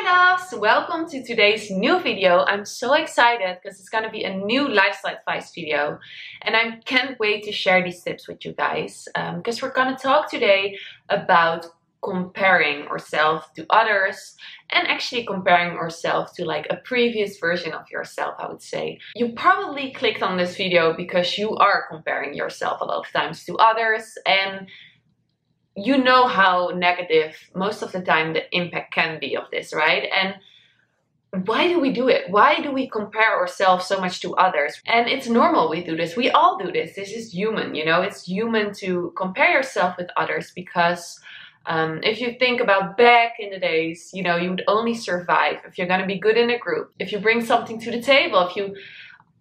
Hi loves, welcome to today's new video. I'm so excited because it's gonna be a new lifestyle advice video and I can't wait to share these tips with you guys because we're gonna talk today about comparing ourselves to others and actually comparing ourselves to like a previous version of yourself, I would say. You probably clicked on this video because you are comparing yourself a lot of times to others, and you know how negative most of the time the impact can be of this, right? And why do we do it? Why do we compare ourselves so much to others? And it's normal we do this. We all do this. This is human, you know? It's human to compare yourself with others because if you think about back in the days, you know, you would only survive if you're gonna be good in a group, if you bring something to the table, if you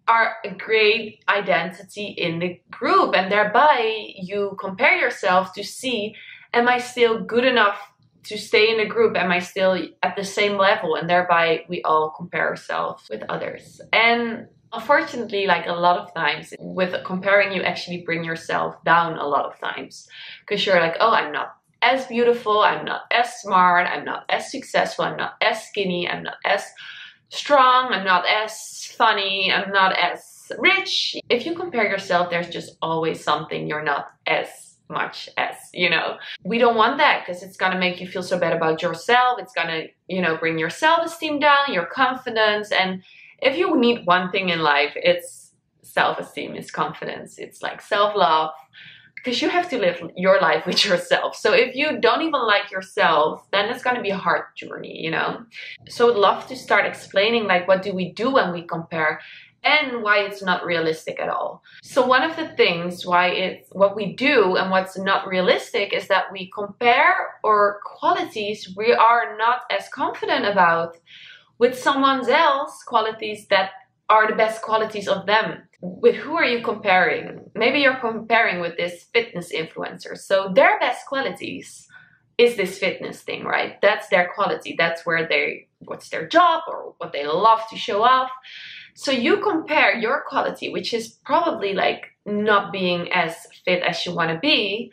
are a great identity in the group, and thereby you compare yourself to see, am I still good enough to stay in the group? Am I still at the same level? And thereby we all compare ourselves with others. And unfortunately, like a lot of times with comparing, you actually bring yourself down a lot of times because you're like, oh, I'm not as beautiful, I'm not as smart, I'm not as successful, I'm not as skinny, I'm not as strong, I'm not as funny, I'm not as rich. If you compare yourself, there's just always something you're not as much as, you know. We don't want that because it's gonna make you feel so bad about yourself. It's gonna, you know, bring your self-esteem down, your confidence. And if you need one thing in life, it's self-esteem, it's confidence, it's like self-love, because you have to live your life with yourself. So if you don't even like yourself, then it's going to be a hard journey, you know. So I'd love to start explaining like what do we do when we compare and why it's not realistic at all. So one of the things why it's what we do and what's not realistic is that we compare our qualities we are not as confident about with someone else's qualities that are the best qualities of them. With who are you comparing? Maybe you're comparing with this fitness influencer. So their best qualities is this fitness thing, right? That's their quality. That's where what's their job or what they love to show off. So you compare your quality, which is probably like not being as fit as you want to be,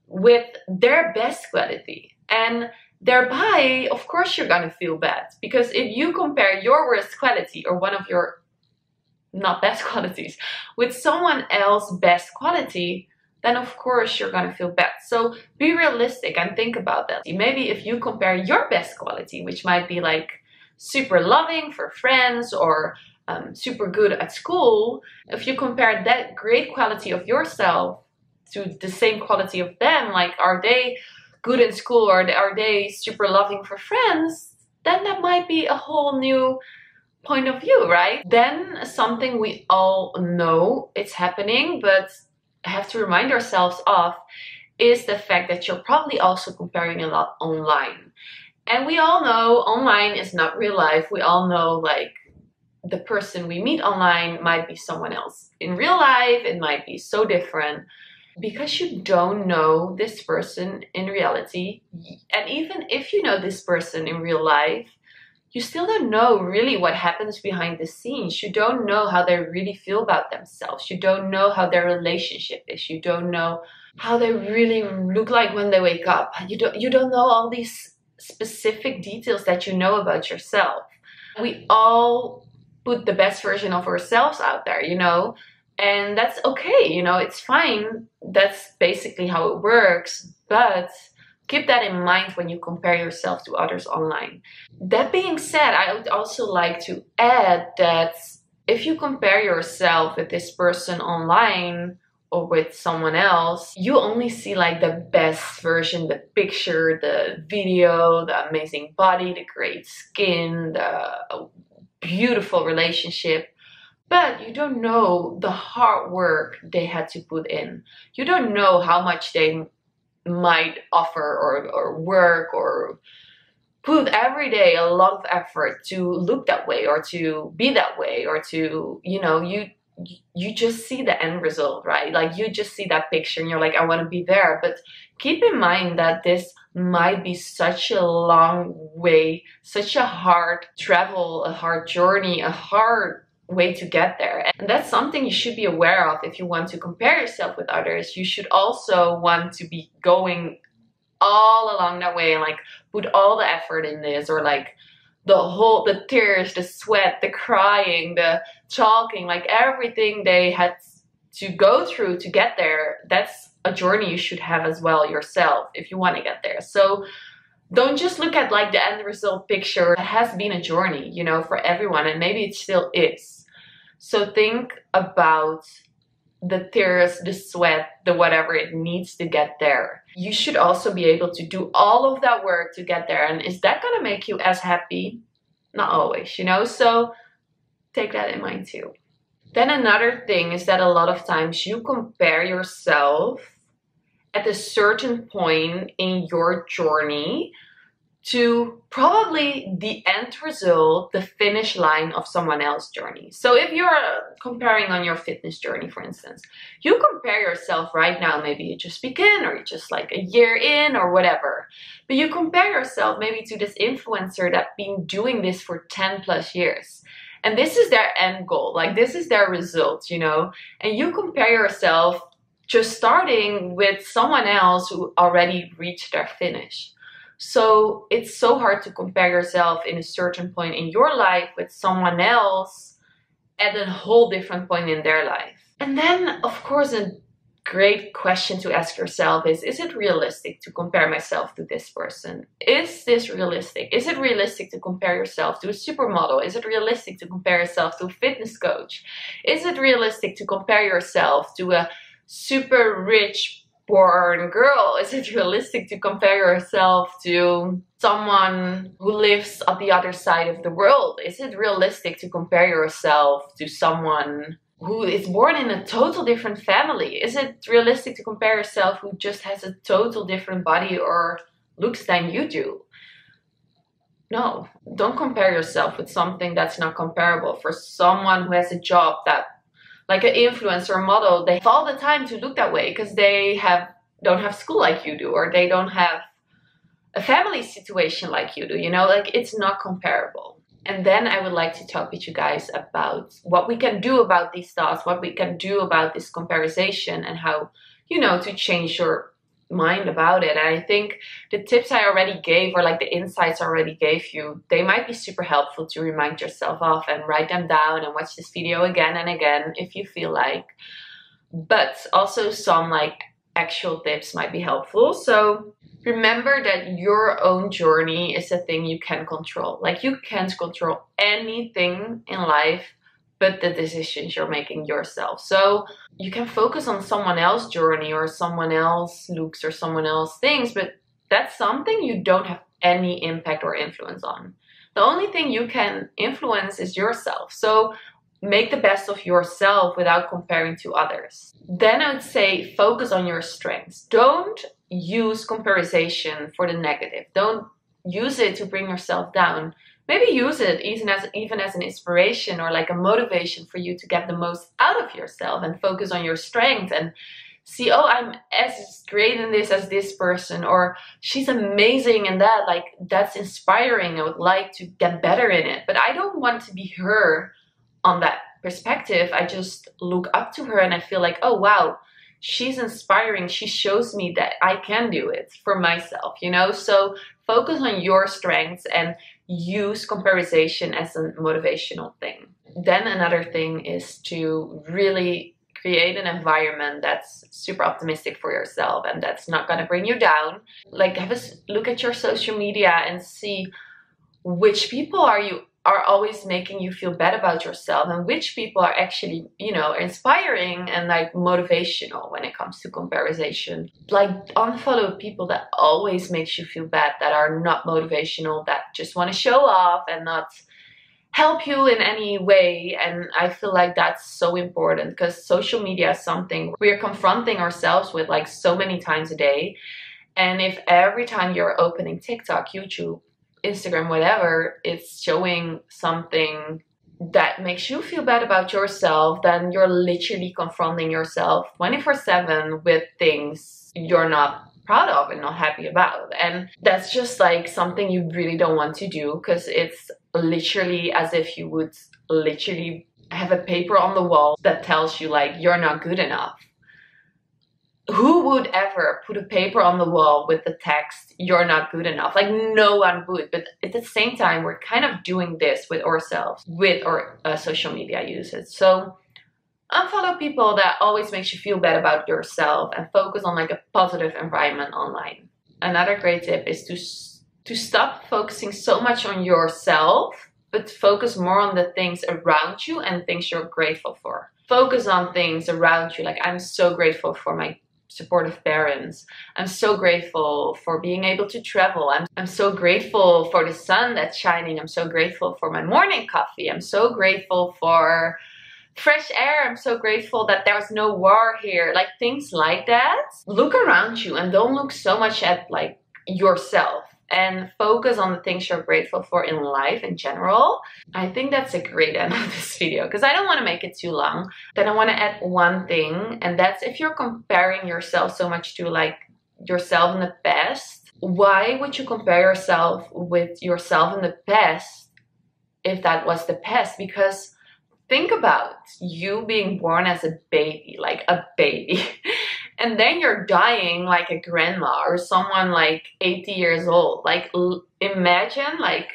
with their best quality. And thereby, of course, you're going to feel bad. Because if you compare your worst quality or one of your not best qualities with someone else's best quality, then of course you're gonna feel bad. So be realistic and think about that. Maybe if you compare your best quality, which might be like super loving for friends or super good at school, if you compare that great quality of yourself to the same quality of them, like are they good in school or are they super loving for friends, then that might be a whole new point of view, right? Then something we all know it's happening but have to remind ourselves of is the fact that you're probably also comparing a lot online. And we all know online is not real life. We all know like the person we meet online might be someone else. In real life, it might be so different because you don't know this person in reality. And even if you know this person in real life, you still don't know really what happens behind the scenes. You don't know how they really feel about themselves. You don't know how their relationship is. You don't know how they really look like when they wake up. You don't know all these specific details that you know about yourself. We all put the best version of ourselves out there, you know, and that's okay, you know, it's fine. That's basically how it works, but keep that in mind when you compare yourself to others online. That being said, I would also like to add that if you compare yourself with this person online or with someone else, you only see like the best version, the picture, the video, the amazing body, the great skin, the beautiful relationship. But you don't know the hard work they had to put in. You don't know how much they might offer or work or put every day a lot of effort to look that way or to be that way or to, you know, you just see the end result, right? Like you just see that picture and you're like, I want to be there. But keep in mind that this might be such a long way, such a hard travel, a hard journey, a hard way to get there. And that's something you should be aware of. If you want to compare yourself with others, you should also want to be going all along that way and like put all the effort in this, or like the tears, the sweat, the crying, the talking, like everything they had to go through to get there, that's a journey you should have as well yourself if you want to get there. So don't just look at like the end result picture. It has been a journey, you know, for everyone, and maybe it still is. So think about the tears, the sweat, the whatever it needs to get there. You should also be able to do all of that work to get there. And is that going to make you as happy? Not always, you know, so take that in mind too. Then another thing is that a lot of times you compare yourself at a certain point in your journey to probably the end result, the finish line of someone else's journey. So if you're comparing on your fitness journey, for instance, you compare yourself right now, maybe you just begin or you're just like a year in or whatever, but you compare yourself maybe to this influencer that's been doing this for 10 plus years. And this is their end goal, like this is their result, you know, and you compare yourself just starting with someone else who already reached their finish. So it's so hard to compare yourself in a certain point in your life with someone else at a whole different point in their life. And then, of course, a great question to ask yourself is it realistic to compare myself to this person? Is this realistic? Is it realistic to compare yourself to a supermodel? Is it realistic to compare yourself to a fitness coach? Is it realistic to compare yourself to a super rich born girl? Is it realistic to compare yourself to someone who lives on the other side of the world? Is it realistic to compare yourself to someone who is born in a total different family? Is it realistic to compare yourself who just has a total different body or looks than you do? No, don't compare yourself with something that's not comparable. For someone who has a job that, like an influencer or model, they have all the time to look that way because they don't have school like you do, or they don't have a family situation like you do, you know, like it's not comparable. And then I would like to talk with you guys about what we can do about these thoughts, what we can do about this comparisation, and how, you know, to change your mind about it. And I think the tips I already gave, or like the insights I already gave you, they might be super helpful to remind yourself of, and write them down and watch this video again and again if you feel like. But also some like actual tips might be helpful. So remember that your own journey is a thing you can control. Like you can't control anything in life but the decisions you're making yourself. So you can focus on someone else's journey or someone else's looks or someone else's things, but that's something you don't have any impact or influence on. The only thing you can influence is yourself. So make the best of yourself without comparing to others. Then I would say focus on your strengths. Don't use comparisation for the negative. Don't use it to bring yourself down. Maybe use it even as an inspiration or like a motivation for you to get the most out of yourself and focus on your strength and see, oh, I'm as great in this as this person, or she's amazing in that. Like, that's inspiring. I would like to get better in it, but I don't want to be her on that perspective. I just look up to her and I feel like, oh, wow, she's inspiring. She shows me that I can do it for myself, you know? So focus on your strengths and use comparisation as a motivational thing. Then another thing is to really create an environment that's super optimistic for yourself and that's not going to bring you down. Like, have a look at your social media and see which people are always making you feel bad about yourself and which people are actually, you know, inspiring and like motivational when it comes to comparisation. Like, unfollow people that always makes you feel bad, that are not motivational, that just want to show off and not help you in any way. And I feel like that's so important because social media is something we're confronting ourselves with like so many times a day. And if every time you're opening TikTok, YouTube, Instagram, whatever, it's showing something that makes you feel bad about yourself, then you're literally confronting yourself 24/7 with things you're not proud of and not happy about. And that's just like something you really don't want to do, because it's literally as if you would literally have a paper on the wall that tells you like you're not good enough. who would ever put a paper on the wall with the text, "You're not good enough"? Like, no one would. But at the same time, we're kind of doing this with ourselves, with our social media usage. So unfollow people that always makes you feel bad about yourself, and focus on like a positive environment online. Another great tip is to stop focusing so much on yourself, but focus more on the things around you and things you're grateful for. Focus on things around you. Like, I'm so grateful for my supportive parents. I'm so grateful for being able to travel. I'm so grateful for the sun that's shining. I'm so grateful for my morning coffee. I'm so grateful for fresh air. I'm so grateful that there's no war here. Like, things like that. Look around you and don't look so much at like yourself, and focus on the things you're grateful for in life in general. I think that's a great end of this video, because I don't want to make it too long. Then I want to add one thing, and that's if you're comparing yourself so much to like yourself in the past, why would you compare yourself with yourself in the past if that was the past? Because think about you being born as a baby, like a baby. And then you're dying like a grandma or someone like 80 years old. Like, imagine like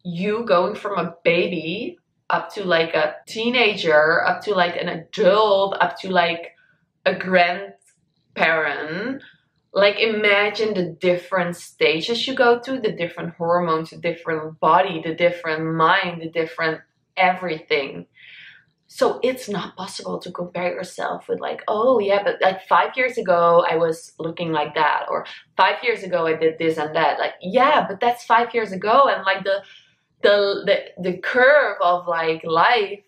you going from a baby up to like a teenager, up to like an adult, up to like a grandparent. Like, imagine the different stages you go through, the different hormones, the different body, the different mind, the different everything. So it's not possible to compare yourself with like, oh yeah, but like 5 years ago I was looking like that, or 5 years ago I did this and that. Like, yeah, but that's 5 years ago, and like the curve of like life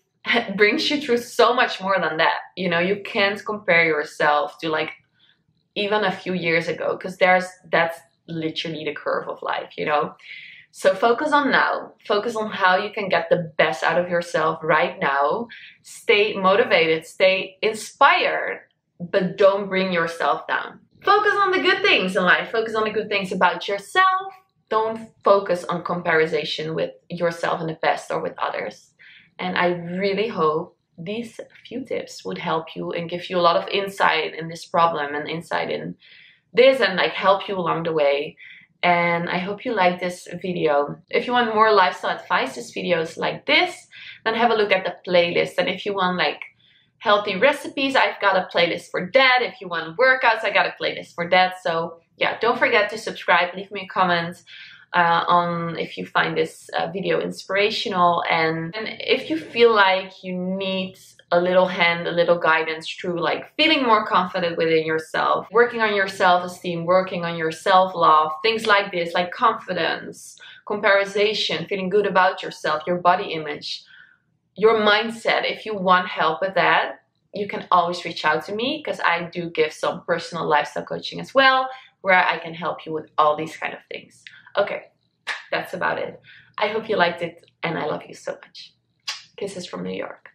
brings you through so much more than that. You know, you can't compare yourself to like even a few years ago, because that's literally the curve of life, you know. So focus on now. Focus on how you can get the best out of yourself right now. Stay motivated, stay inspired, but don't bring yourself down. Focus on the good things in life. Focus on the good things about yourself. Don't focus on comparison with yourself in the past or with others. And I really hope these few tips would help you and give you a lot of insight in this problem and insight in this, and like help you along the way. And I hope you like this video. If you want more lifestyle advice videos like this, then have a look at the playlist. And if you want like healthy recipes, I've got a playlist for that. If you want workouts, I got a playlist for that. So yeah, don't forget to subscribe. Leave me a comment on if you find this video inspirational. And if you feel like you need a little hand, a little guidance through like feeling more confident within yourself, working on your self-esteem, working on your self-love, things like this, like confidence, comparisation, feeling good about yourself, your body image, your mindset. If you want help with that, you can always reach out to me, because I do give some personal lifestyle coaching as well, where I can help you with all these kind of things. Okay, that's about it. I hope you liked it, and I love you so much. Kisses from New York.